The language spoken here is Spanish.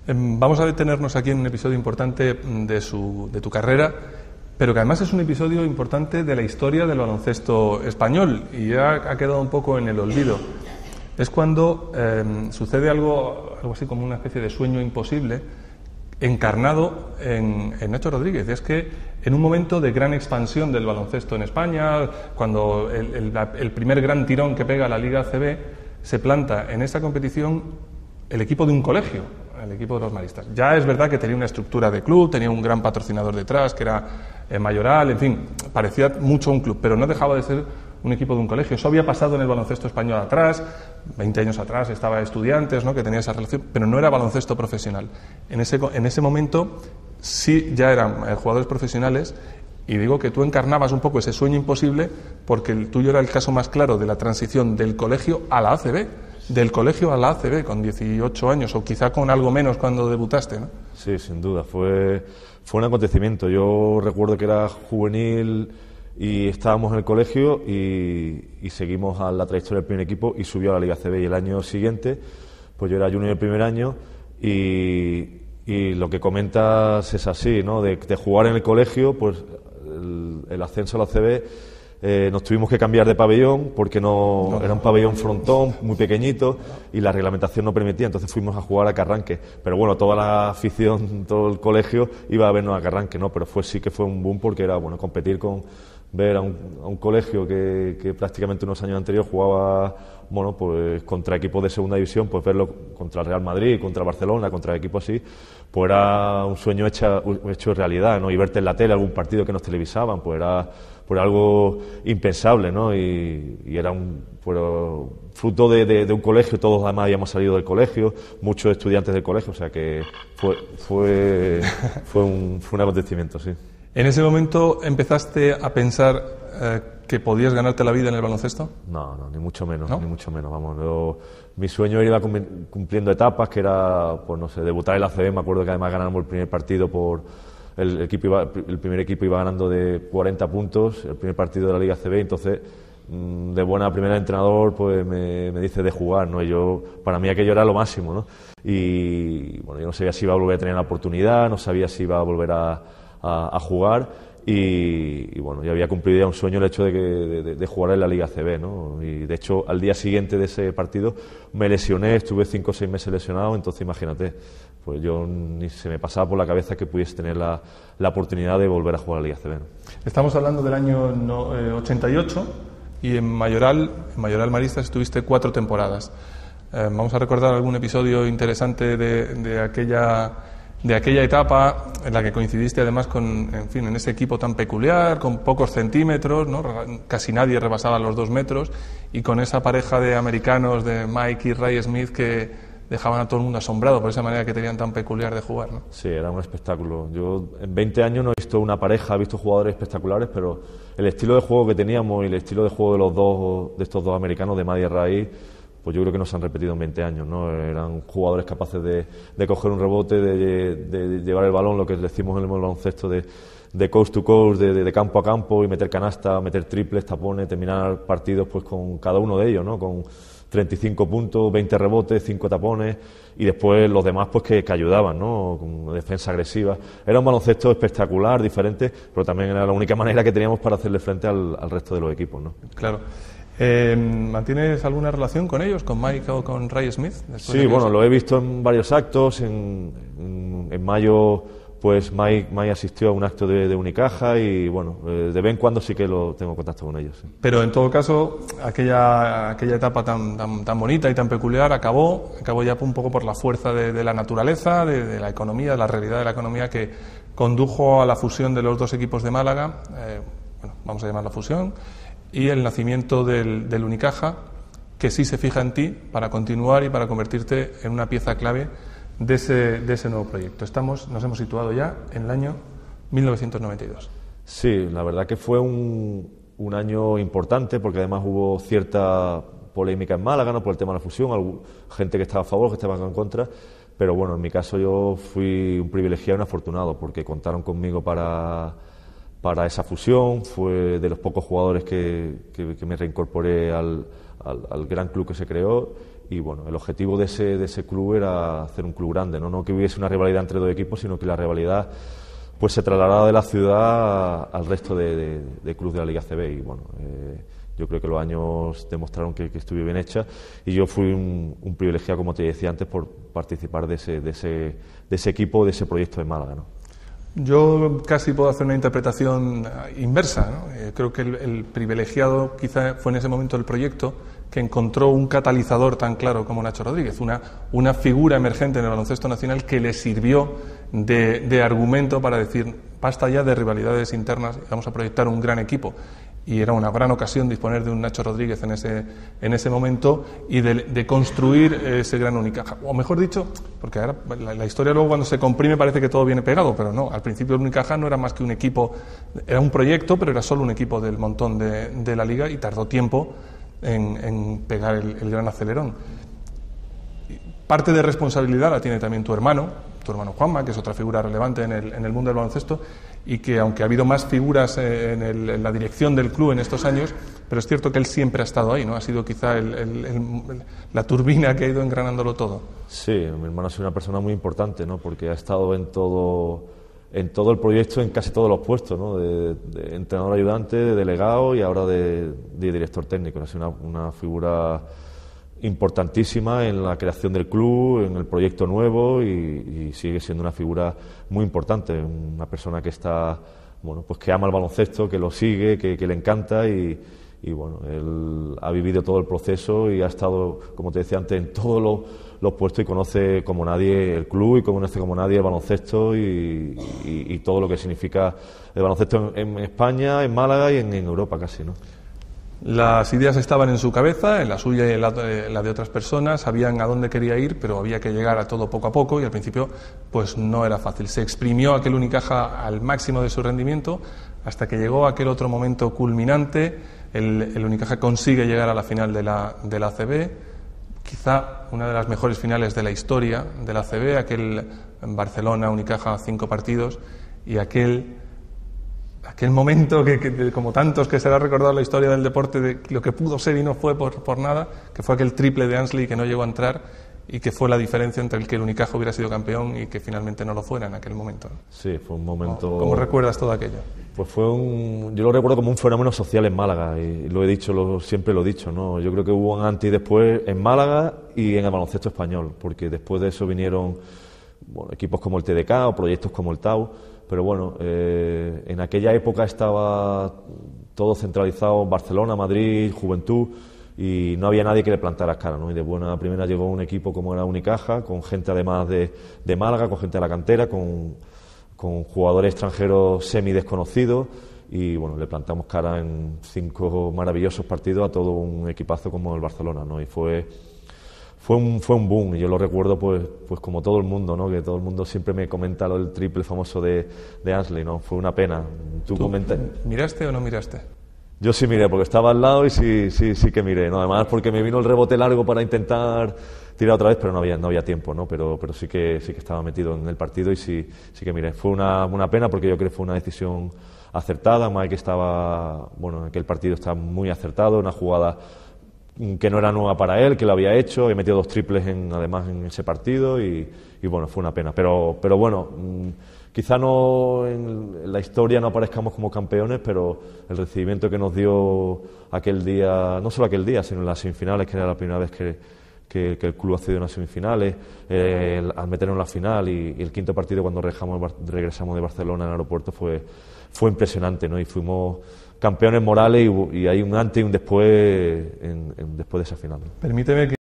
Vamos a detenernos aquí en un episodio importante de tu carrera, pero que además es un episodio importante de la historia del baloncesto español y ya ha quedado un poco en el olvido. Es cuando sucede algo así como una especie de sueño imposible encarnado en Nacho Rodríguez. Es que en un momento de gran expansión del baloncesto en España, cuando el primer gran tirón que pega la Liga ACB, se planta en esa competición el equipo de un colegio, el equipo de los Maristas. Ya es verdad que tenía una estructura de club, tenía un gran patrocinador detrás, que era Mayoral, en fin, parecía mucho un club, pero no dejaba de ser un equipo de un colegio. Eso había pasado en el baloncesto español atrás, 20 años atrás estaba Estudiantes, ¿no?, que tenía esa relación, pero no era baloncesto profesional. En ese momento sí ya eran jugadores profesionales, y digo que tú encarnabas un poco ese sueño imposible porque el tuyo era el caso más claro de la transición del colegio a la ACB, del colegio a la ACB con 18 años o quizá con algo menos cuando debutaste, ¿no? Sí, sin duda, fue un acontecimiento. Yo recuerdo que era juvenil y estábamos en el colegio y seguimos a la trayectoria del primer equipo y subió a la Liga ACB, y el año siguiente pues yo era junior el primer año y lo que comentas es así, ¿no? De jugar en el colegio, pues el ascenso a la ACB, nos tuvimos que cambiar de pabellón porque no era un pabellón frontón muy pequeñito y la reglamentación no permitía, entonces fuimos a jugar a Carranque, pero bueno, toda la afición, todo el colegio iba a vernos a Carranque, ¿no? Pero sí que fue un boom porque era bueno competir ver a un colegio que prácticamente unos años anteriores jugaba pues contra equipos de segunda división, pues verlo contra el Real Madrid, contra el Barcelona, contra equipos así, pues era un sueño hecho realidad, ¿no? Y verte en la tele algún partido que nos televisaban, pues era algo impensable, ¿no? Y era fruto de un colegio, todos además habíamos salido del colegio, muchos estudiantes del colegio, o sea que fue un acontecimiento, sí. ¿En ese momento empezaste a pensar que podías ganarte la vida en el baloncesto? No, ni mucho menos, ¿No? ni mucho menos. Vamos, mi sueño era cumpliendo etapas, que era, pues no sé, debutar en la ACB. Me acuerdo que además ganamos el primer partido el primer equipo iba ganando de 40 puntos, el primer partido de la Liga ACB, entonces de buena primera entrenador pues me dice de jugar, ¿no? Y para mí aquello era lo máximo, ¿no? Y bueno, yo no sabía si iba a volver a tener la oportunidad, no sabía si iba a volver a jugar y bueno, yo había cumplido ya un sueño, el hecho de jugar en la Liga ACB, ¿no? Y de hecho al día siguiente de ese partido me lesioné, estuve 5 o 6 meses lesionado, entonces imagínate, pues yo ni se me pasaba por la cabeza que pudiese tener la oportunidad de volver a jugar a la Liga ACB, ¿no? Estamos hablando del año 88 y en Mayoral Maristas estuviste 4 temporadas. Vamos a recordar algún episodio interesante de aquella etapa en la que coincidiste además en ese equipo tan peculiar, con pocos centímetros, ¿no? Casi nadie rebasaba los 2 metros, y con esa pareja de americanos, de Mike y Ray Smith, que dejaban a todo el mundo asombrado por esa manera que tenían tan peculiar de jugar, ¿no? Sí, era un espectáculo. Yo en 20 años no he visto una pareja, he visto jugadores espectaculares, pero el estilo de juego que teníamos y el estilo de juego de estos dos americanos, de Mike y Ray, pues yo creo que no se han repetido en 20 años, ¿no? Eran jugadores capaces de coger un rebote, de llevar el balón, lo que decimos en el baloncesto, de coast to coast, de campo a campo, y meter canasta, meter triples, tapones, terminar partidos pues con cada uno de ellos, ¿no? Con 35 puntos, 20 rebotes, 5 tapones, y después los demás pues que ayudaban, ¿no? Con defensa agresiva. Era un baloncesto espectacular, diferente, pero también era la única manera que teníamos para hacerle frente al resto de los equipos, ¿no? Claro. ¿Mantienes alguna relación con ellos, con Mike o con Ray Smith? Sí, bueno, lo he visto en varios actos. En mayo, pues Mike asistió a un acto de Unicaja y, bueno, de vez en cuando sí que tengo contacto con ellos. Sí. Pero en todo caso, aquella etapa tan bonita y tan peculiar acabó ya un poco por la fuerza de la naturaleza, de la economía, de la realidad de la economía, que condujo a la fusión de los 2 equipos de Málaga, vamos a llamar la fusión, y el nacimiento del Unicaja, que sí se fija en ti para continuar y para convertirte en una pieza clave de ese nuevo proyecto. Nos hemos situado ya en el año 1992. Sí, la verdad que fue un año importante, porque además hubo cierta polémica en Málaga, ¿no? Por el tema de la fusión, gente que estaba a favor, que estaba en contra, pero bueno, en mi caso yo fui un privilegiado y un afortunado, porque contaron conmigo para esa fusión. Fue de los pocos jugadores que me reincorporé al gran club que se creó, y bueno, el objetivo de ese club era hacer un club grande, no que hubiese una rivalidad entre dos equipos, sino que la rivalidad pues se trasladara de la ciudad al resto de clubes de la Liga ACB. Y bueno, yo creo que los años demostraron que estuvo bien hecha, y yo fui un privilegiado, como te decía antes, por participar de ese equipo, de ese proyecto de Málaga, ¿no? Yo casi puedo hacer una interpretación inversa, ¿no? Creo que el privilegiado quizá fue en ese momento el proyecto que encontró un catalizador tan claro como Nacho Rodríguez, una figura emergente en el baloncesto nacional que le sirvió de argumento para decir basta ya de rivalidades internas, vamos a proyectar un gran equipo. Y era una gran ocasión disponer de un Nacho Rodríguez en ese momento y de construir ese gran Unicaja. O mejor dicho, porque ahora la historia luego cuando se comprime parece que todo viene pegado, pero no, al principio el Unicaja no era más que un equipo, era un proyecto, pero era solo un equipo del montón de la liga, y tardó tiempo en pegar el gran acelerón. Parte de responsabilidad la tiene también tu hermano Juanma, que es otra figura relevante en el mundo del baloncesto, y que aunque ha habido más figuras en la dirección del club en estos años, pero es cierto que él siempre ha estado ahí, ¿no? Ha sido quizá la turbina que ha ido engranándolo todo. Sí, mi hermano ha sido una persona muy importante, ¿no? Porque ha estado en todo el proyecto, en casi todos los puestos, ¿no? De entrenador ayudante, de delegado y ahora de director técnico. Ha sido una figura importantísima en la creación del club, en el proyecto nuevo, y sigue siendo una figura muy importante, una persona que está, bueno, pues que ama el baloncesto, que lo sigue, que le encanta, y bueno, él ha vivido todo el proceso y ha estado, como te decía antes, en todos los puestos, y conoce como nadie el club y conoce como nadie el baloncesto y todo lo que significa el baloncesto en España, en Málaga y en Europa casi, ¿no? Las ideas estaban en su cabeza, en la suya y en la de otras personas, sabían a dónde quería ir, pero había que llegar a todo poco a poco, y al principio pues no era fácil. Se exprimió aquel Unicaja al máximo de su rendimiento hasta que llegó aquel otro momento culminante. El Unicaja consigue llegar a la final de la ACB, quizá una de las mejores finales de la historia de la ACB, aquel Barcelona-Unicaja 5 partidos, y aquel momento que como tantos que será recordado en la historia del deporte, de lo que pudo ser y no fue por nada, que fue aquel triple de Ansley que no llegó a entrar y que fue la diferencia entre el que el Unicaja hubiera sido campeón y que finalmente no lo fuera en aquel momento. Sí, fue un momento... ¿Cómo recuerdas todo aquello? Pues yo lo recuerdo como un fenómeno social en Málaga, y lo he dicho, siempre lo he dicho, ¿no? Yo creo que hubo un antes y después en Málaga y en el baloncesto español, porque después de eso vinieron, bueno, equipos como el TDK o proyectos como el TAU. Pero bueno, en aquella época estaba todo centralizado en Barcelona, Madrid, Juventud, y no había nadie que le plantara cara, ¿no? Y de buena primera llegó un equipo como era Unicaja, con gente además de Málaga, con gente de la cantera, con jugadores extranjeros semi desconocidos, y bueno, le plantamos cara en 5 maravillosos partidos a todo un equipazo como el Barcelona, ¿no? Y fue un boom, y yo lo recuerdo pues como todo el mundo, ¿no? Que todo el mundo siempre me comenta lo del triple famoso de Ansley, ¿no? Fue una pena. ¿Tú miraste o no miraste? Yo sí miré, porque estaba al lado y sí que miré, ¿no? Además porque me vino el rebote largo para intentar tirar otra vez, pero no había tiempo, ¿no? Pero sí que estaba metido en el partido y sí que miré. Fue una pena, porque yo creo que fue una decisión acertada. Mike estaba, bueno, en aquel partido estaba muy acertado, una jugada que no era nueva para él, que lo había hecho, había metido 2 triples además en ese partido, y bueno, fue una pena, pero bueno, quizá no en la historia no aparezcamos como campeones, pero el recibimiento que nos dio aquel día, no solo aquel día, sino en las semifinales, que era la primera vez que el club accedió a unas semifinales, al meternos en la final, y el quinto partido cuando regresamos de Barcelona en el aeropuerto fue impresionante, ¿no? Y fuimos campeones morales, y hay un antes y un después después de esa final, ¿no? Permíteme que